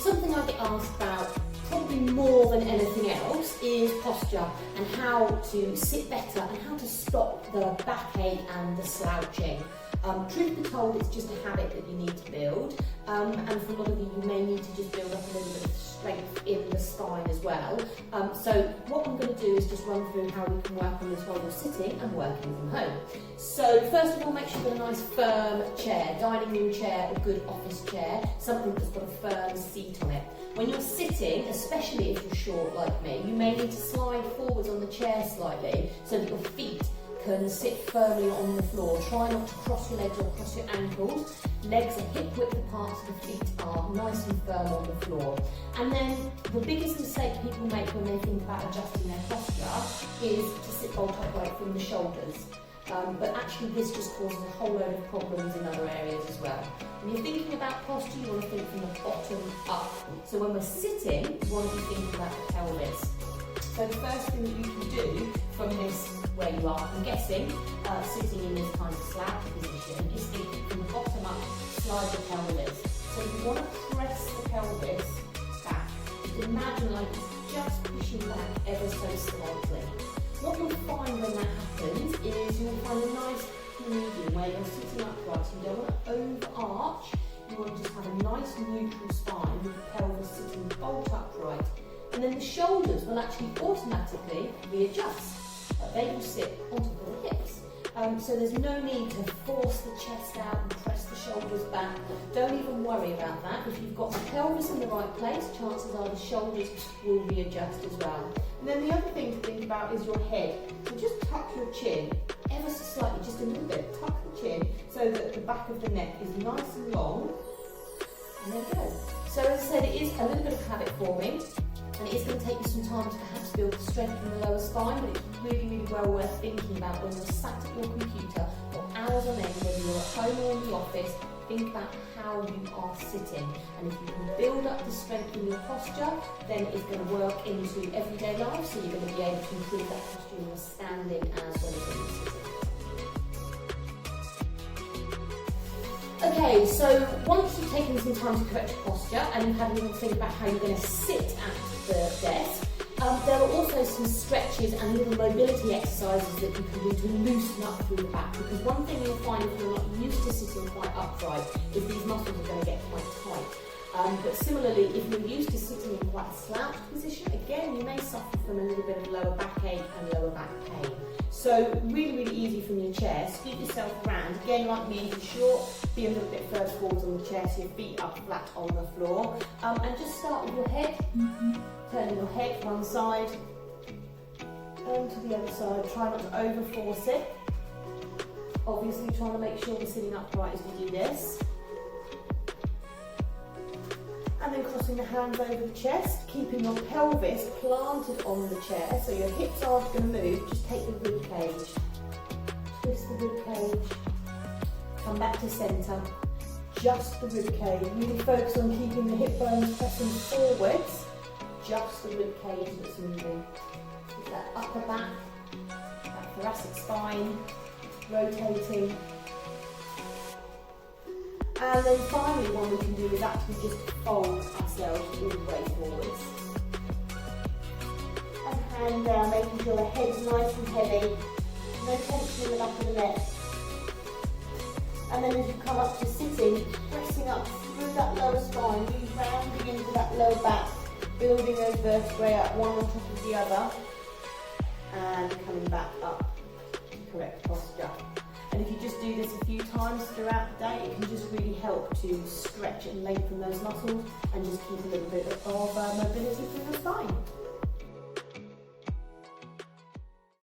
something I get asked about probably more than anything else is posture and how to sit better and how to stop the backache and the slouching. Truth be told, it's just a habit that you need to build, and for a lot of you, you may need to just build up a little bit of strength in the spine as well. So what I'm going to do is just run through how we can work on this while you're sitting and working from home. So first of all, make sure you've got a nice firm chair, dining room chair, a good office chair, something that's got a firm seat on it. When you're sitting, especially if you're short like me, you may need to slide forwards on the chair slightly so that your feet can sit firmly on the floor. Try not to cross your legs or cross your ankles. Legs are hip width apart so the feet are nice and firm on the floor. And then the biggest mistake people make when they think about adjusting their posture is to sit bolt upright from the shoulders. But actually this just causes a whole load of problems in other areas as well. When you're thinking about posture, you want to think from the bottom up. So when we're sitting, you want to be thinking about the pelvis. So the first thing that you can do from this, where you are, I'm guessing, sitting in this kind of slouch position, is think from the bottom up, slide the pelvis. So you want to press the pelvis back. Imagine like it's just pushing back ever so slightly. What you'll find when that happens is you'll find a nice medium where you're sitting upright. So you don't want to overarch, you want to just have a nice neutral spine with the pelvis sitting bolt upright. And then the shoulders will actually automatically readjust. They will sit on top of the hips. So there's no need to force the chest out and press the shoulders back. Don't even worry about that. If you've got the pelvis in the right place, chances are the shoulders will readjust as well. And then the other thing to think about is your head. So just tuck your chin ever so slightly, just a little bit. Tuck the chin so that the back of the neck is nice and long. And there we go. So as I said, it is a little bit of habit forming. And it is going to take you some time to perhaps build the strength in the lower spine, but it's really, really well worth thinking about when you're sat at your computer for hours on end, whether you're at home or in the office. Think about how you are sitting. And if you can build up the strength in your posture, then it's going to work into everyday life, so you're going to be able to improve that posture when you're standing as well as when you're sitting. Okay, so once you've taken some time to correct your posture and you've had a little think about how you're going to sit at the desk, there are also some stretches and little mobility exercises that you can do to loosen up through the back, because one thing you'll find if you're not used to sitting quite upright is these muscles are going to get quite tight. But similarly, if you're used to sitting in quite a slouched position, again you may suffer from a little bit of lower backache and lower back pain. So really, really easy from your chair. Scoot yourself around. Again, like me, if you're short, be a little bit further forwards on the chair so your feet are flat on the floor. And just start with your head, turning your head one side and to the other side. Try not to overforce it. Obviously trying to make sure we're sitting upright as we do this. And then crossing the hands over the chest, keeping your pelvis planted on the chair, so your hips aren't going to move. Just take the rib cage, twist the rib cage, come back to centre, just the rib cage. Really focus on keeping the hip bones pressing forwards, just the rib cage that's moving. Keep that upper back, that thoracic spine rotating. And then finally, what we can do is actually just fold ourselves all the way forwards. And hand down, making sure the head's nice and heavy. No tension in the back of the neck. And then as you come up to sitting, pressing up through that lower spine, really rounding into that lower back, building those vertebrae up one on top of the other, and coming back up to correct posture. And if you just do this a few times throughout the day, it can just really help to stretch and lengthen those muscles and just keep a little bit of mobility through your spine.